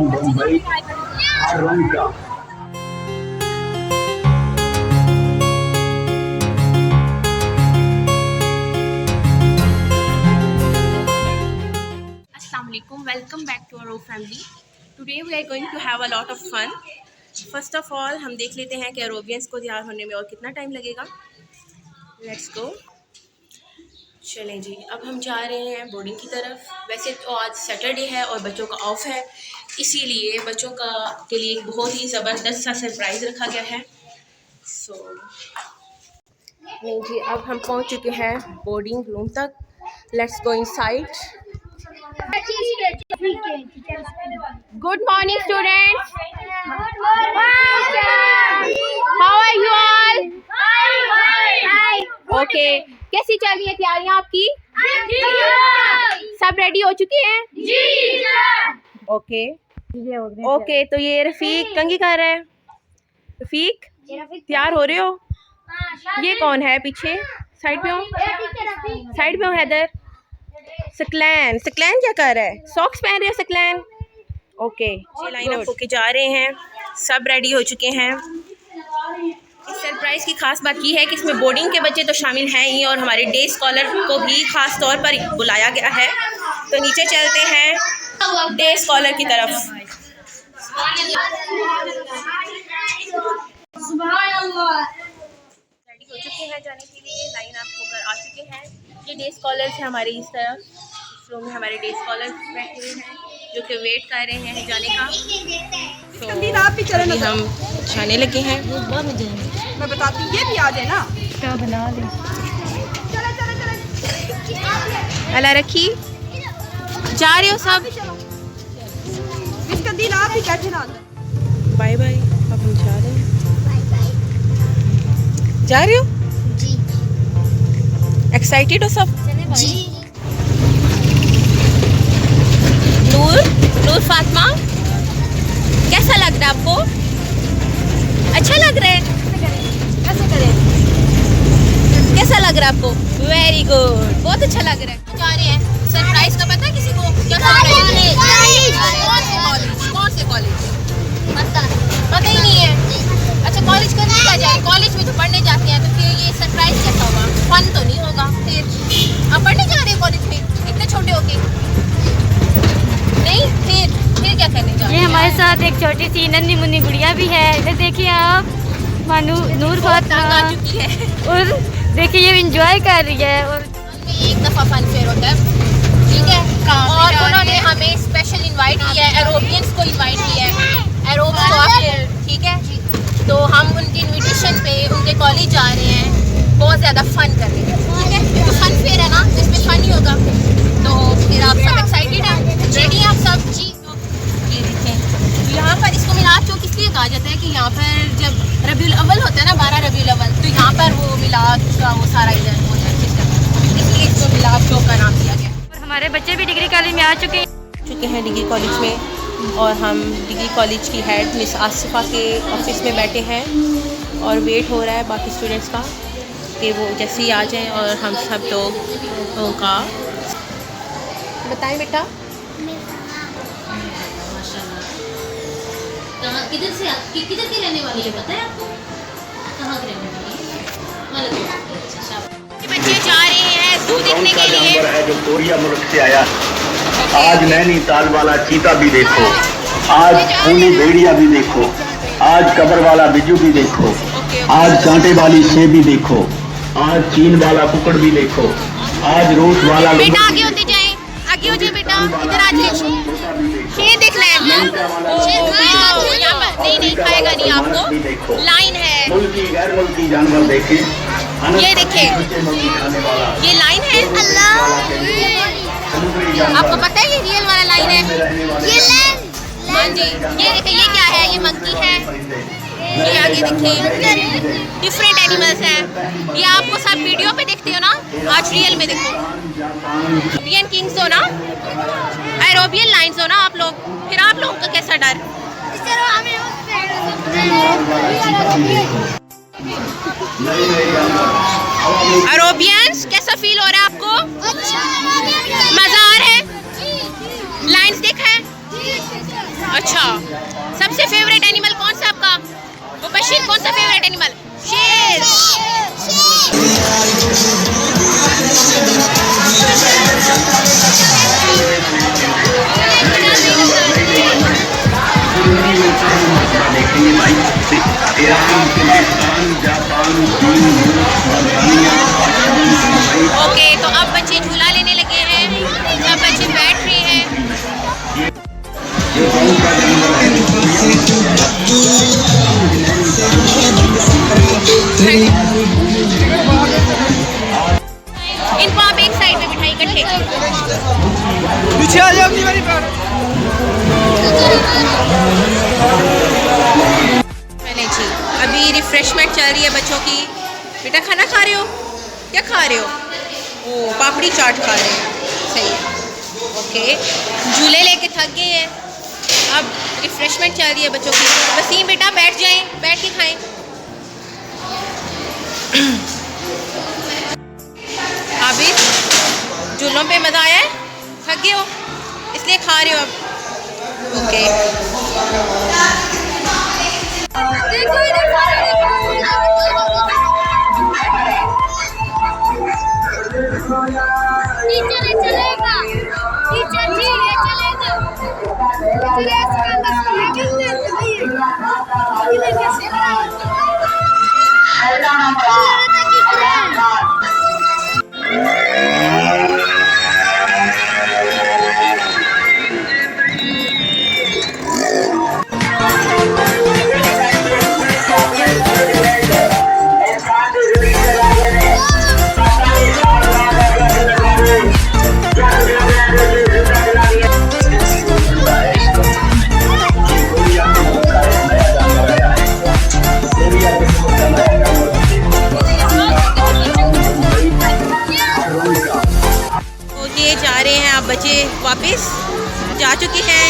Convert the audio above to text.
बम्बई हर रंग का। Assalamualaikum, welcome back to our family. Today we are going to have a lot of fun. First of all हम देख लेते हैं कि एरोबियंस को तैयार होने में और कितना टाइम लगेगा। Let's go. चलें जी, अब हम जा रहे हैं बोर्डिंग की तरफ। वैसे तो आज सैटरडे है और बच्चों का ऑफ है, इसीलिए बच्चों के लिए एक बहुत ही ज़बरदस्त सा सरप्राइज़ रखा गया है। नहीं जी, अब हम पहुंच चुके हैं बोर्डिंग रूम तक। Let's go inside. Good morning students, how are you all? Okay, कैसी चल रही है तैयारियां आपकी? सब रेडी हो चुकी हैं? ओके ओके, तो ये रफीक कंघी कर रहा है। रफीक तैयार हो रहे हो? ये कौन है पीछे? साइड पे हो, साइड पे हो। हैदर, सकलैन क्या कर रहा है? सॉक्स पहन रहे हो सकलैन? ओके, लाइन अप होके जा रहे हैं, सब रेडी हो चुके हैं। इस सरप्राइज़ की खास बात ये है कि इसमें बोर्डिंग के बच्चे तो शामिल हैं ही और हमारे डे स्कॉलर को भी खास तौर पर बुलाया गया है। तो नीचे चलते हैं डे स्कॉलर की तरफ। रेडी हो चुके हैं जाने के लिए, लाइन अप होकर आ चुके हैं। ये डे स्कॉलर्स हैं हमारे इस तरफ। इस रूम में हमारे डे स्कॉलर्स बैठे हुए हैं जो कि वेट कर रहे हैं जाने का। तो अभी हम जाने लगे हैं। मैं बताती, ये भी आ जाए ना, क्या बना ले। अल्लाह रखी, जा रहे हो सब? इसका दिन आप ही कैसे ना। बाय बाय, अब हम जा रहे हैं। जा रहे हो? जी। एक्साइटेड हो सब? जी। नूर फातिमा, कैसा लग रहा है आपको? अच्छा लग रहा है? कैसे करें? कैसा लग रहा है आपको? वेरी गुड, बहुत अच्छा लग रहा है। जा रहे हैं, सरप्राइज का पता है किसी को? क्या सरप्राइज है? कौन से कॉलेज? पता ही नहीं है। अच्छा, कॉलेज करने क्या जाए? कॉलेज में तो पढ़ने जाते हैं, तो फिर ये सरप्राइज कैसा होगा? फन तो नहीं होगा। फिर आप पढ़ने जा रहे हैं कॉलेज में इतने छोटे होके? नहीं, फिर क्या करने जा रहे हैं? ये हमारे साथ एक छोटी सी नन्ही मुन्नी गुड़िया भी है। इधर देखिए आप, नूर फातिमा आ चुकी है और देखिए ये एंजॉय कर रही है। और एक दफ़ा फन फेयर होता है, ठीक है, और उन्होंने हमें स्पेशल इनवाइट किया है, एरोबियंस को इनवाइट किया है, एरोब, ठीक है। तो हम उनके इनविटेशन पे उनके कॉलेज जा रहे हैं, बहुत ज़्यादा फन कर रहे हैं, ठीक है। तो फन फेयर है ना, इसमें फन ही होगा। तो फिर आप सब एक्साइटेड हैं? रेडी हैं आप सब? जी। तो ये देखें, यहाँ पर इसको मिलाद चौक इसलिए कहा जाता है कि यहाँ पर जब रबीउल अव्वल होता है ना, 12 रबीउल अव्वल, तो यहाँ पर वो मिलाद का वो सारा इधर होता है सिस्टम, इसलिए इसको मिलाद चौक का नाम दिया गया। हमारे बच्चे भी डिग्री कॉलेज में आ चुके हैं डिग्री कॉलेज में, और हम डिग्री कॉलेज की हेड मिस आसिफा के ऑफिस में बैठे हैं और वेट हो रहा है बाकी स्टूडेंट्स का कि वो जैसे ही आ जाएं और हम सब लोगों का बताएं। बेटा किधर की रहने वाली है, पता है आपको? कहाँ की रहने वाली है? बच्चे जा रहे हैं जू देखने के लिए। है जो कोरिया मुल्क से आया। आज नैनीताल वाला चीता भी देखो, आज खूनी भेड़िया भी देखो, आज कबर वाला बिजू भी देखो, आज कांटे वाली सेब भी देखो, आज चीन वाला कुकड़ भी देखो, आज रूस वाला। बेटा आगे होते जाए, आगे हो जाए बेटा, इधर आ जाए। शेर देखना है यहाँ पर? नहीं खाएगा नहीं आपको। लाइन है, मुल्की गैर मुल्की जानवर देखे, ये देखे, ये लाइन है। अल्लाह, आपको पता है ये रियल वाला लाइन है? ये लाइन, हाँ जी। ये देखे, ये क्या है? ये मंकी है। ये आगे देखे, डिफरेंट एनिमल्स हैं। ये आपको सब वीडियो पे देखते हो ना, आज रियल में देखो। एरोबियन किंग्स हो ना, एरोबियन लाइन्स हो ना आप लोग, फिर आप लोगों का कैसा डर? एरोबियंस कैसा फील हो रहा है आपको? मजा आ रहा है? लाइन्स देखा है? अच्छा, सबसे फेवरेट एनिमल कौन सा आपका? मुबश्शिर, कौन सा फेवरेट एनिमल? शेर। ओके, तो अब बच्चे झूला लेने लगे हैं, सब बच्चे बैठ रहे हैं। इनको आप एक साइड में बिठाइए इकट्ठे। पीछे आ जाओ अपनी बारी पर। मैंने जी अभी रिफ्रेशमेंट चल रही है बच्चों की। बेटा खाना खा रहे हो? क्या खा रहे हो? ओ, पापड़ी चाट खा रहे हैं, सही है। ओके, झूले लेके थक गए हैं, अब रिफ्रेशमेंट चल रही है बच्चों की। वसीम बेटा बैठ जाएं, बैठ के खाएं। आबिद, झूलों पे मज़ा आया है? थक गए हो इसलिए खा रहे हो अब? ओके। टीचर ये चलेगा, टीचर जी ये चलेगा, जा रहे हैं आप बच्चे वापस जा चुके हैं